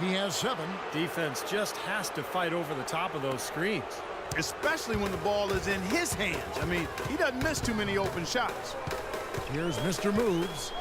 He has 7. Defense just has to fight over the top of those screens. Especially when the ball is in his hands. I mean, he doesn't miss too many open shots. Here's Mr. Moves.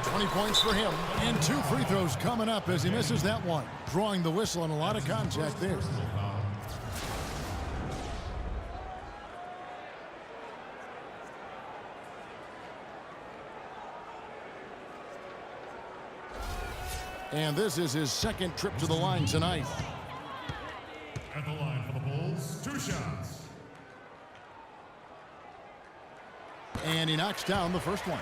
20 points for him. And 2 free throws coming up as he misses that one. Drawing the whistle and a lot of contact there. And this is his 2nd trip to the line tonight. At the line for the Bulls, 2 shots. And he knocks down the first one.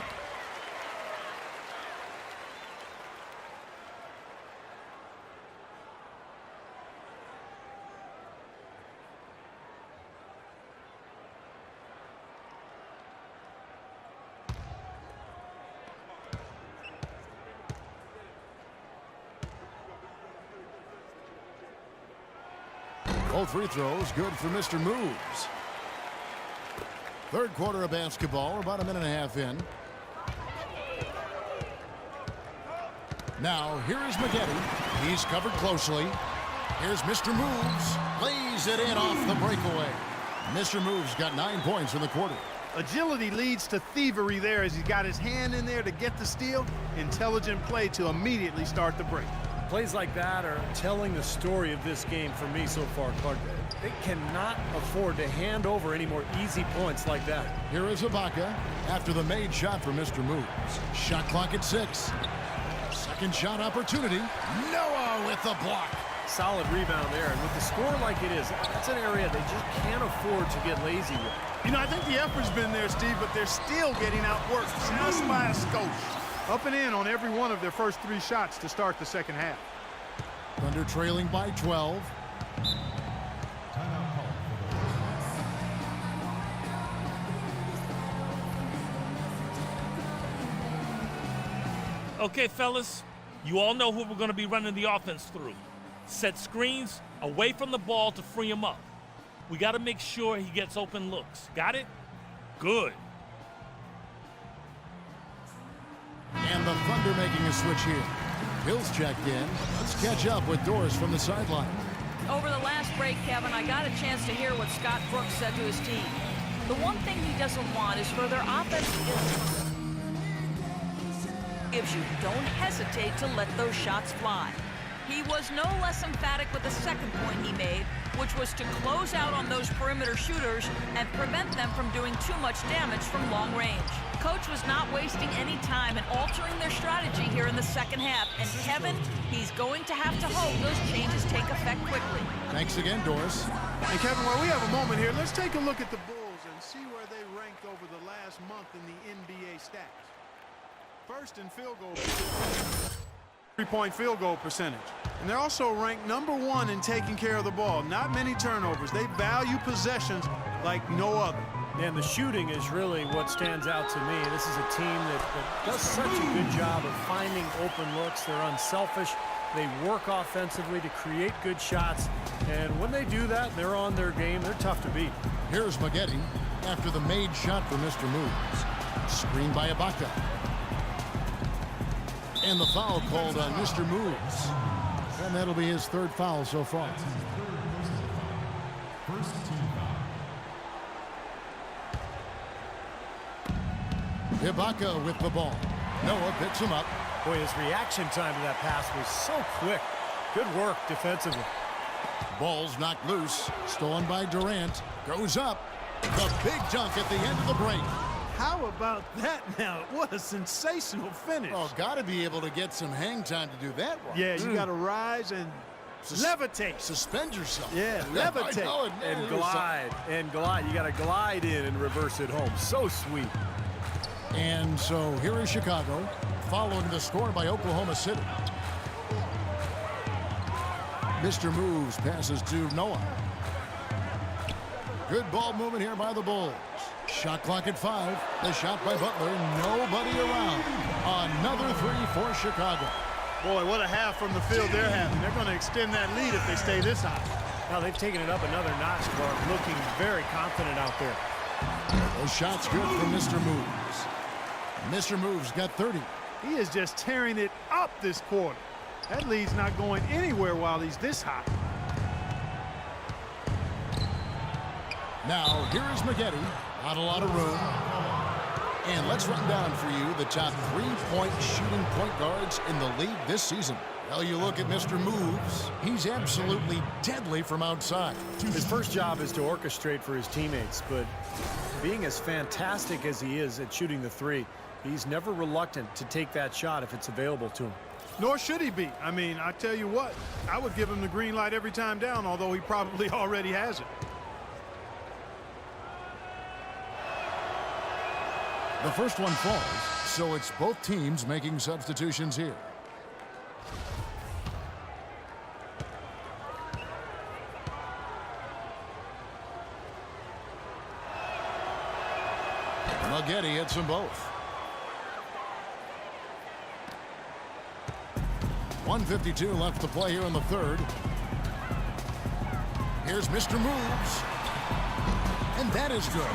Both free throws good for Mr. Moves. 3rd quarter of basketball. We're about a minute and a half in. Now, here is Maggette. He's covered closely. Here's Mr. Moves. Lays it in off the breakaway. Mr. Moves got 9 points in the quarter. Agility leads to thievery there as he got his hand in there to get the steal. Intelligent play to immediately start the break. Plays like that are telling the story of this game for me so far, Clark. They cannot afford to hand over any more easy points like that. Here is Ibaka after the made shot for Mr. Moves. Shot clock at 6. 2nd shot opportunity. Noah with the block. Solid rebound there. And with the score like it is, that's an area they just can't afford to get lazy with. You know, I think the effort's been there, Steve, but they're still getting outworked just by a skosh. Up and in on every one of their first 3 shots to start the 2nd half. Thunder trailing by 12. Okay, fellas, you all know who we're going to be running the offense through. Set screens away from the ball to free him up. We got to make sure he gets open looks. Got it? Good. And the Thunder making a switch here. Hill's checked in. Let's catch up with Doris from the sideline. Over the last break, Kevin, I got a chance to hear what Scott Brooks said to his team. The one thing he doesn't want is for their offense gives you. Don't hesitate to let those shots fly. He was no less emphatic with the 2nd point he made, which was to close out on those perimeter shooters and prevent them from doing too much damage from long range. Coach was not wasting any time in altering their strategy here in the 2nd half. And Kevin, he's going to have to hope those changes take effect quickly. Thanks again, Doris. And Kevin, while we have a moment here, let's take a look at the Bulls and see where they ranked over the last month in the NBA stats. First in field goal, 3-point field goal percentage. And they're also ranked number 1 in taking care of the ball. Not many turnovers. They value possessions like no other. And the shooting is really what stands out to me. This is a team that does such a good job of finding open looks. They're unselfish. They work offensively to create good shots. And when they do that, they're on their game. They're tough to beat. Here's Maggette after the made shot for Mr. Moves. Screen by Ibaka. And the foul called on Mr. Moves. And that'll be his 3rd foul so far. First team Ibaka with the ball. Noah picks him up. Boy, his reaction time to that pass was so quick. Good work defensively. Ball's knocked loose. Stolen by Durant. Goes up. The big dunk at the end of the break. How about that now? What a sensational finish. Oh, got to be able to get some hang time to do that one. Yeah, you got to rise and levitate. Suspend yourself. Yeah, levitate. And glide. And glide. You got to glide in and reverse it home. So sweet. And so here is Chicago, following the score by Oklahoma City. Mr. Moves passes to Noah. Good ball movement here by the Bulls. Shot clock at 5. The shot by Butler. Nobody around. Another 3 for Chicago. Boy, what a half from the field they're having. They're going to extend that lead if they stay this high. Now they've taken it up another notch, Clark. Looking very confident out there. Those shots good from Mr. Moves. Mr. Moves got 30. He is just tearing it up this quarter. That lead's not going anywhere while he's this hot. Now, here is Maggette. Not a lot of room. And let's run down for you the top 3-point shooting point guards in the league this season. Well, you look at Mr. Moves. He's absolutely deadly from outside. His first job is to orchestrate for his teammates, but being as fantastic as he is at shooting the three, he's never reluctant to take that shot if it's available to him. Nor should he be. I mean, I tell you what, I would give him the green light every time down, although he probably already has it. The first one falls, so it's both teams making substitutions here. Maggette hits them both. 1:52 left to play here in the third. Here's Mr. Moves. And that is good.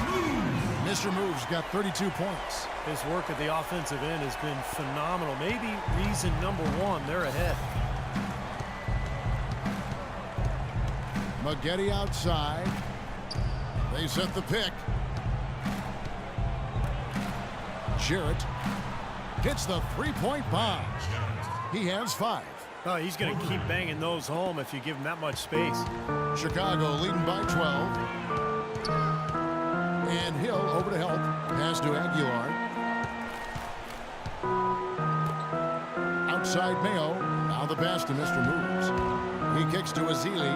Mr. Moves got 32 points. His work at the offensive end has been phenomenal. Maybe reason number one, they're ahead. Maggette outside. They set the pick. Jarrett hits the three-point bomb. He has 5. Oh, he's going to keep banging those home if you give him that much space. Chicago leading by 12. And Hill over to help. Pass to Aguilar. Outside Mayo. Now the pass to Mr. Moves. He kicks to Azili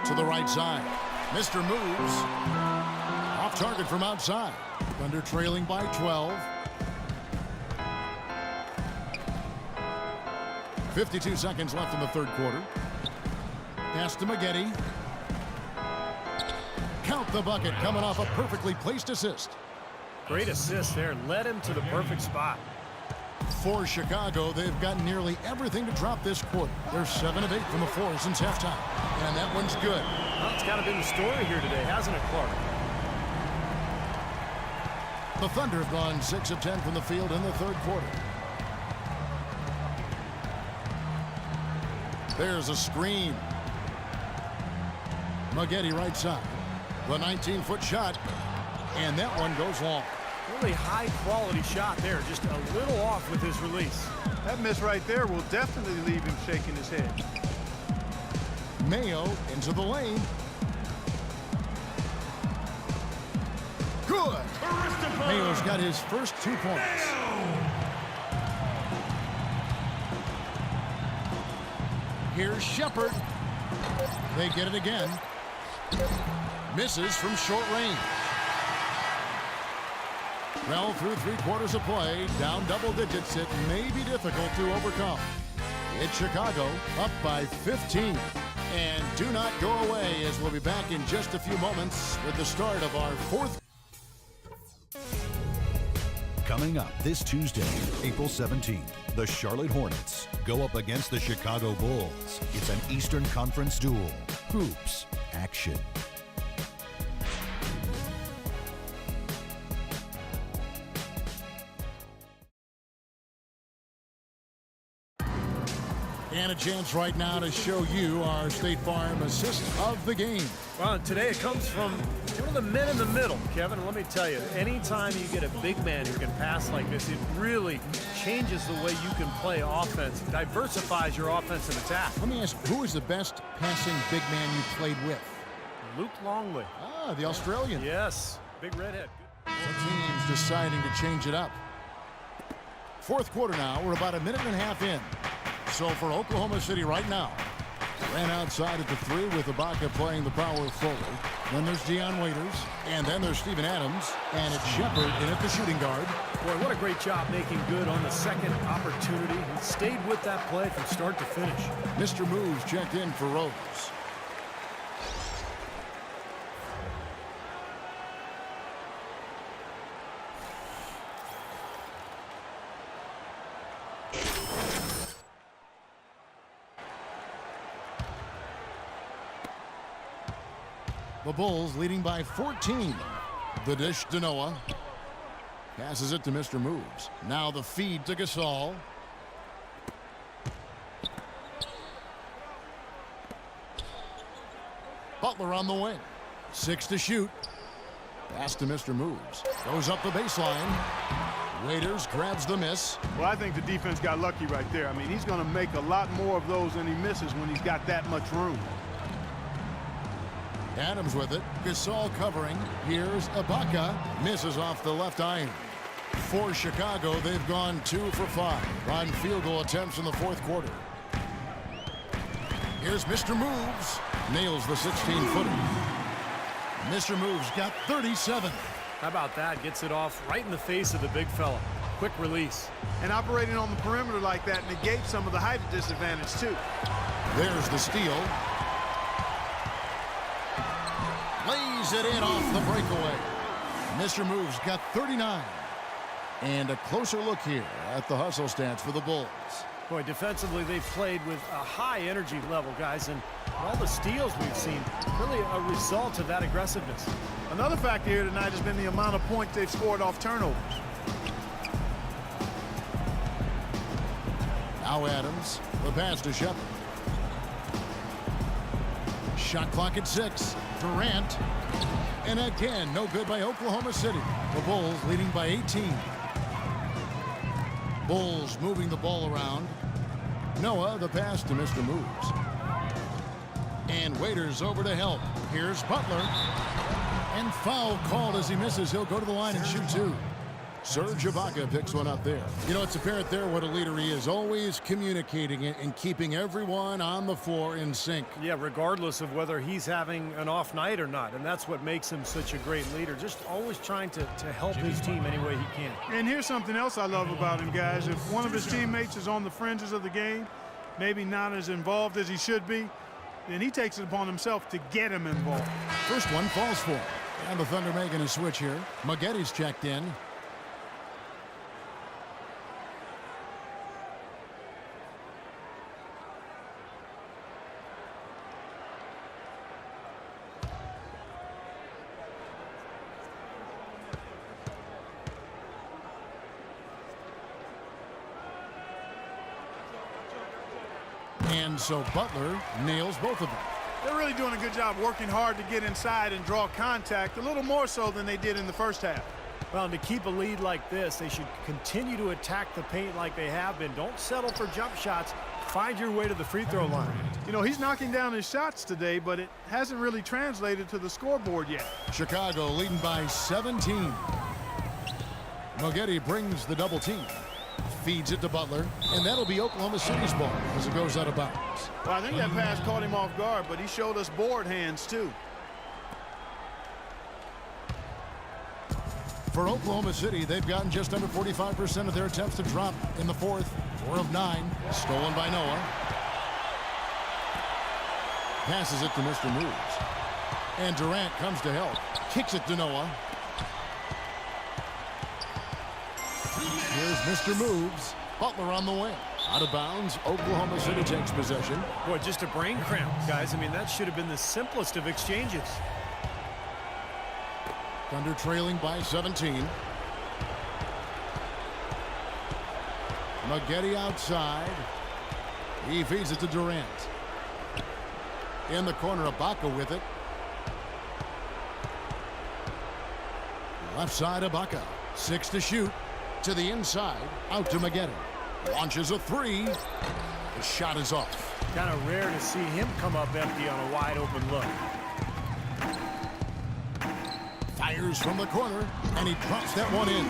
to the right side. Mr. Moves off target from outside. Thunder trailing by 12. 52 seconds left in the third quarter. Pass to Maggette. Count the bucket, coming off a perfectly placed assist. Great assist there. Led him to the perfect spot. For Chicago, they've got nearly everything to drop this quarter. They're 7 of 8 from the floor since halftime. And that one's good. Well, it's kind of been the story here today, hasn't it, Clark? The Thunder have gone 6 of 10 from the field in the third quarter. There's a screen. Maggette right side. The 19-foot shot. And that one goes long. Really high-quality shot there. Just a little off with his release. That miss right there will definitely leave him shaking his head. Mayo into the lane. Good. Mayo's got his first 2 points. Here's Shepard. They get it again. Misses from short range. Well, through 3 quarters of play, down double digits, it may be difficult to overcome. It's Chicago up by 15. And do not go away, as we'll be back in just a few moments with the start of our fourth. Coming up this Tuesday, April 17th, the Charlotte Hornets go up against the Chicago Bulls. It's an Eastern Conference duel. Hoops action. And a chance right now to show you our State Farm assist of the game. Well, today it comes from one of the men in the middle, Kevin. And let me tell you, anytime you get a big man who can pass like this, it really changes the way you can play offense. It diversifies your offensive attack. Let me ask, who is the best passing big man you played with? Luke Longley. Ah, the Australian. Yes, big redhead. The team's deciding to change it up. Fourth quarter now. We're about a minute and a half in. So for Oklahoma City right now, ran outside at the 3 with Ibaka playing the power forward. Then there's Deion Waiters, and then there's Steven Adams, and it's Shepard in at the shooting guard. Boy, what a great job making good on the second opportunity. He stayed with that play from start to finish. Mr. Moves checked in for Rose. The Bulls leading by 14. The dish to Noah. Passes it to Mr. Moves. Now the feed to Gasol. Butler on the wing. 6 to shoot. Pass to Mr. Moves. Goes up the baseline. Waiters grabs the miss. Well, I think the defense got lucky right there. I mean, he's going to make a lot more of those than he misses when he's got that much room. Adams with it. Gasol covering. Here's Ibaka. Misses off the left iron. For Chicago, they've gone 2 for 5 on field goal attempts in the fourth quarter. Here's Mr. Moves. Nails the 16-footer. Mr. Moves got 37. How about that? Gets it off right in the face of the big fella. Quick release. And operating on the perimeter like that negates some of the height disadvantage, too. There's the steal. Lays it in off the breakaway. Mr. Moves got 39. And a closer look here at the hustle stats for the Bulls. Boy, defensively, they've played with a high energy level, guys, and all the steals we've seen, really a result of that aggressiveness. Another factor here tonight has been the amount of points they've scored off turnovers. Now Adams, the pass to Shepard. Shot clock at 6. Durant. And again, no good by Oklahoma City. The Bulls leading by 18. Bulls moving the ball around. Noah, the pass to Mr. Moves. And Waiters over to help. Here's Butler. And foul called as he misses. He'll go to the line and shoot 2. Serge Ibaka picks one up there. You know, it's apparent there what a leader he is. Always communicating it and keeping everyone on the floor in sync. Yeah, regardless of whether he's having an off night or not. And that's what makes him such a great leader. Just always trying to help his team any way he can. And here's something else I love about him, guys. If one of his teammates is on the fringes of the game, maybe not as involved as he should be, then he takes it upon himself to get him involved. First one falls for him. And the Thunder making a switch here. Maggotti's checked in. And so Butler nails both of them. They're really doing a good job working hard to get inside and draw contact, a little more so than they did in the first half. Well, and to keep a lead like this, they should continue to attack the paint like they have been. Don't settle for jump shots. Find your way to the free throw line. You know, he's knocking down his shots today, but it hasn't really translated to the scoreboard yet. Chicago leading by 17. Maggotti brings the double team. Feeds it to Butler, and that'll be Oklahoma City's ball as it goes out of bounds. Well, I think that pass caught him off guard, but he showed us board hands, too. For Oklahoma City, they've gotten just under 45% of their attempts to drop in the fourth. 4 of 9. Stolen by Noah. Passes it to Mr. Moves. And Durant comes to help. Kicks it to Noah. Here's Mr. Moves. Butler on the wing. Out of bounds. Oklahoma City takes possession. Boy, just a brain cramp, guys. I mean, that should have been the simplest of exchanges. Thunder trailing by 17. Maggotti outside. He feeds it to Durant. In the corner, Ibaka with it. Left side, Ibaka. 6 to shoot. To the inside. Out to Maggotti. Launches a 3. The shot is off. Kind of rare to see him come up empty on a wide open look. Fires from the corner, and he drops that one in.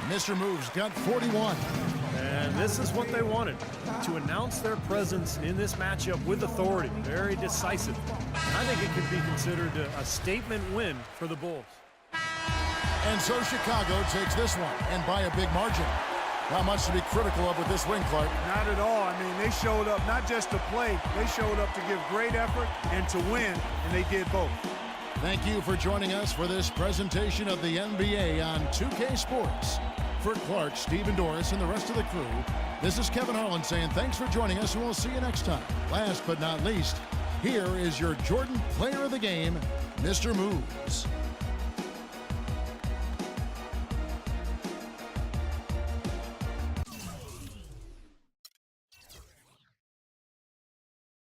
Mr. Moves got 41. And this is what they wanted, to announce their presence in this matchup with authority. Very decisive. I think it could be considered a statement win for the Bulls. And so Chicago takes this one, and by a big margin. Not much to be critical of with this win, Clark. Not at all. I mean, they showed up not just to play. They showed up to give great effort and to win, and they did both. Thank you for joining us for this presentation of the NBA on 2K Sports. For Clark, Stephen Doris, and the rest of the crew, this is Kevin Harlan saying thanks for joining us, and we'll see you next time. Last but not least, here is your Jordan Player of the Game, Mr. Moves.